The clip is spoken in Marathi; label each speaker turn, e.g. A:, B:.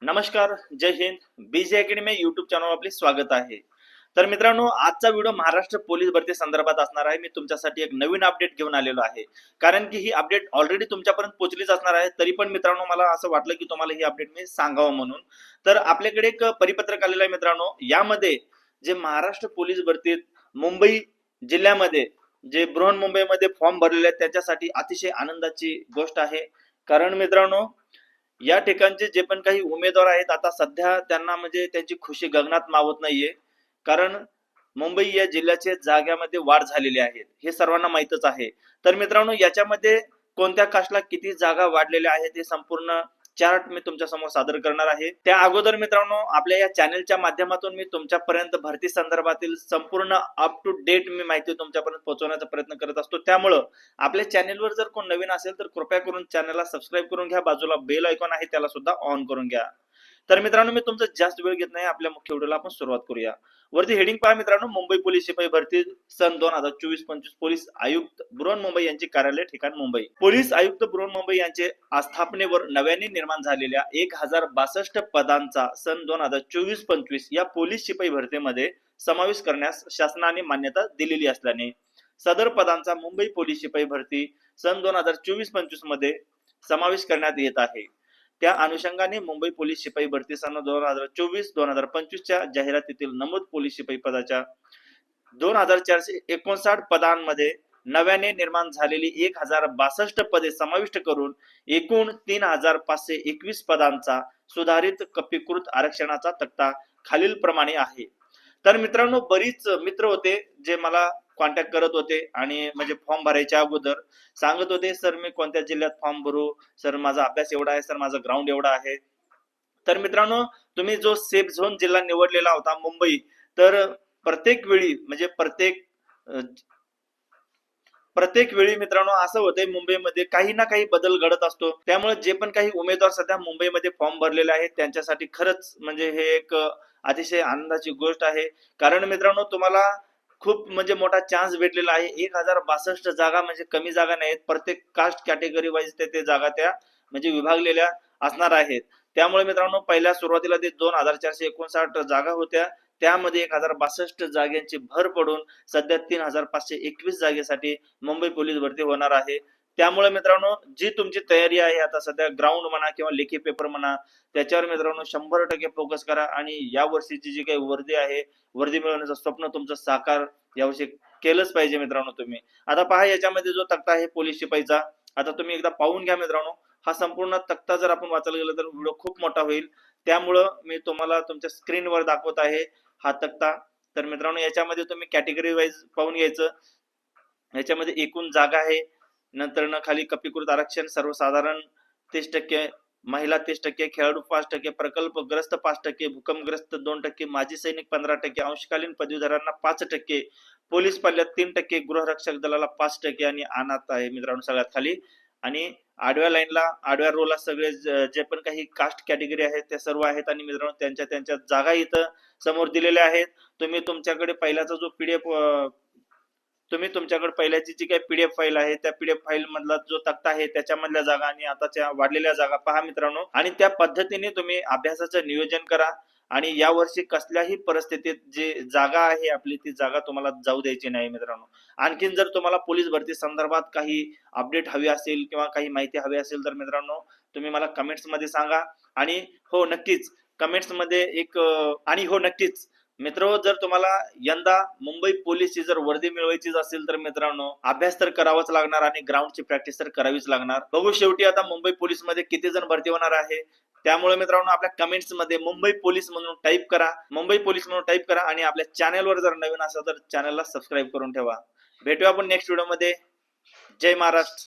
A: नमस्कार, जय हिंद. बीजे अकॅडमी युट्यूब चॅनल आपले स्वागत आहे. तर मित्रांनो, आजचा व्हिडिओ महाराष्ट्र पोलीस भरती संदर्भात असणार आहे. मी तुमच्यासाठी एक नवीन अपडेट घेऊन आलेलो आहे. कारण की ही अपडेट ऑलरेडी तुमच्यापर्यंत पोहोचलीच असणार आहे. तरी पण मित्रांनो, मला असं वाटलं की तुम्हाला ही अपडेट मी सांगावं म्हणून. तर आपल्याकडे एक परिपत्रक आलेलं आहे मित्रांनो. यामध्ये जे महाराष्ट्र पोलीस भरतीत मुंबई जिल्ह्यामध्ये जे बृहन्मुंबईमध्ये फॉर्म भरलेले आहेत त्याच्यासाठी अतिशय आनंदाची गोष्ट आहे. कारण मित्रांनो, या ठिकाणचे जे पण काही उमेदवार आहेत आता सध्या त्यांना म्हणजे त्यांची खुशी गगनात मावत नाहीये. कारण मुंबई या जिल्ह्याच्या जाग्यामध्ये वाढ झालेली आहे, हे सर्वांना माहितच आहे. तर मित्रांनो, याच्यामध्ये कोणत्या कास्टला किती जागा वाढलेल्या आहेत हे संपूर्ण चार्ट मी तुमच्या समोर सादर करणार आहे. त्या अगोदर मित्रांनो, आपल्या या चॅनलच्या माध्यमातून मी तुमच्यापर्यंत भरती संदर्भातील संपूर्ण अप टू डेट मी माहिती तुमच्यापर्यंत पोहोचवण्याचा प्रयत्न करत असतो. त्यामुळं आपल्या चॅनलवर जर कोण नवीन असेल तर कृपया करून चॅनलला सबस्क्राईब करून घ्या. बाजूला बेल आयकॉन आहे त्याला सुद्धा ऑन करून घ्या. तर मित्रांनो, मी तुमचा जास्त वेळ घेत नाही, आपल्या मुख्य व्हिडिओला आपण सुरुवात करूया. वरती हेडिंग पहा मित्रांनो, मुंबई पोलीस शिपाई भरती सन 2024-25 पोलीस आयुक्त बृहन्मुंबई यांचे कार्यालय ठिकाण मुंबई. पोलीस आयुक्त बृहन्मुंबई यांचे आस्थापनेवर नव्याने निर्माण झालेल्या 1062 पदांचा सन 2024-25 या पोलीस शिपाई भरतीमध्ये समावेश करण्यास शासनाने मान्यता दिलेली असल्याने सदर पदांचा मुंबई पोलीस शिपाई भरती सन 2024-25 मध्ये समावेश करण्यात येत आहे. त्या अनुषंगाने मुंबई पोलीस शिपाई भरती सन 2024-2025 च्या जाहिरातीतील नमूद पोलीस शिपाई पदाच्या 2459 पदांमध्ये नव्याने निर्माण झालेली 1062 पदे समाविष्ट करून एकूण 3521 पदांचा सुधारित कपीकृत आरक्षणाचा तक्ता खालील प्रमाणे आहे. तर मित्रांनो, बरीच मित्र होते जे मला कॉन्टॅक्ट करत होते आणि म्हणजे फॉर्म भरायच्या अगोदर सांगत होते, सर मी कोणत्या जिल्ह्यात फॉर्म भरू, सर माझा अभ्यास एवढा आहे, सर माझं ग्राउंड एवढा आहे. तर मित्रांनो, तुम्ही जो सेफ झोन जिल्हा निवडलेला होता मुंबई, तर प्रत्येक वेळी म्हणजे प्रत्येक वेळी मित्रांनो असं होतंय, मुंबईमध्ये काही ना काही बदल घडत असतो. त्यामुळे जे पण काही उमेदवार सध्या मुंबईमध्ये फॉर्म भरलेले आहेत त्यांच्यासाठी खरंच म्हणजे हे एक अतिशय आनंदाची गोष्ट आहे. कारण मित्रांनो, तुम्हाला खूप म्हणजे मोठा चान्स भेटलेला आहे. 1062 जागा म्हणजे कमी जागा नाहीत. प्रत्येक कास्ट कॅटेगरी वाईज ते जागा त्या म्हणजे विभागलेल्या असणार आहेत. त्यामुळे मित्रांनो, पहिल्या सुरुवातीला ते 2459 जागा होत्या, त्यामध्ये 1062 जागांची भर पडून सध्या 3521 जागेसाठी मुंबई पोलीस भरती होणार आहे. त्यामुळे मित्रांनो, जी तुमची तयारी आहे आता सध्या ग्राउंड म्हणा किंवा लेखी पेपर म्हणा, त्याच्यावर मित्रांनो 100% फोकस करा आणि या वर्षीची जी काही वर्दी आहे, वर्दी मिळवण्याचं स्वप्न तुमचं साकार यावर्षी केलंच पाहिजे मित्रांनो तुम्ही. आता पहा, याच्यामध्ये जो तक्ता आहे पोलीस शिपाईचा, आता तुम्ही एकदा पाहून घ्या मित्रांनो. हा संपूर्ण तक्ता जर आपण वाचायला गेलो तर व्हिडिओ खूप मोठा होईल, त्यामुळं मी तुम्हाला तुमच्या स्क्रीनवर दाखवत आहे हा तक्ता. तर मित्रांनो, याच्यामध्ये तुम्ही कॅटेगरी वाईज पाहून घ्यायचं. याच्यामध्ये एकूण जागा आहे, नंतर खाली कपीकृत आरक्षण सर्वसाधारण 30%, महिला 30%, खेळाडू 5%, प्रकल्पग्रस्त 5%, भूकंपग्रस्त 2%, माजी सैनिक 15%, अंशकालीन पदवीधरांना 5%, पोलीस पल्ल्यात 3%, गृहरक्षक दलाला 5% आणि अनाथ आहे मित्रांनो सगळ्यात खाली. आणि आडव्या लाईनला आडव्या रोला सगळे जे पण काही कास्ट कॅटेगरी आहेत ते सर्व आहेत. आणि मित्रांनो, त्यांच्या जागा इथं समोर दिलेल्या आहेत. तुम्ही तुमच्याकडे पहिल्याचा जो तुमच्याकडे पहिल्याची जी काही पीडीएफ फाईल आहे त्या पीडीएफ फाईल मधला जो तक्ता आहे त्याच्यामधल्या जागा आणि आताच्या वाढलेल्या जागा पहा मित्रांनो, आणि त्या पद्धतीने तुम्ही अभ्यासाचं नियोजन करा. आणि यावर्षी कसल्याही परिस्थितीत जी जागा आहे आपली, ती जागा तुम्हाला जाऊ द्यायची नाही मित्रांनो. आणखीन जर तुम्हाला पोलीस भरती संदर्भात काही अपडेट हवी असेल किंवा काही माहिती हवी असेल तर मित्रांनो तुम्ही मला कमेंट्स मध्ये सांगा. आणि हो नक्कीच कमेंट्स मध्ये नक्कीच मित्र, जर तुम्हाला यंदा मुंबई पोलीसची जर वर्दी मिळवायचीच असेल तर मित्रांनो अभ्यास तर करावाच लागणार आणि ग्राउंडची प्रॅक्टिस तर करावीच लागणार. बघू शेवटी आता मुंबई पोलीस मध्ये किती जण भरती होणार आहे. त्यामुळे मित्रांनो, आपल्या कमेंट्स मध्ये मुंबई पोलीस म्हणून टाईप करा आणि आपल्या चॅनलवर जर नवीन असाल तर चॅनलला सबस्क्राईब करून ठेवा. भेटूया आपण नेक्स्ट व्हिडिओ मध्ये. जय महाराष्ट्र.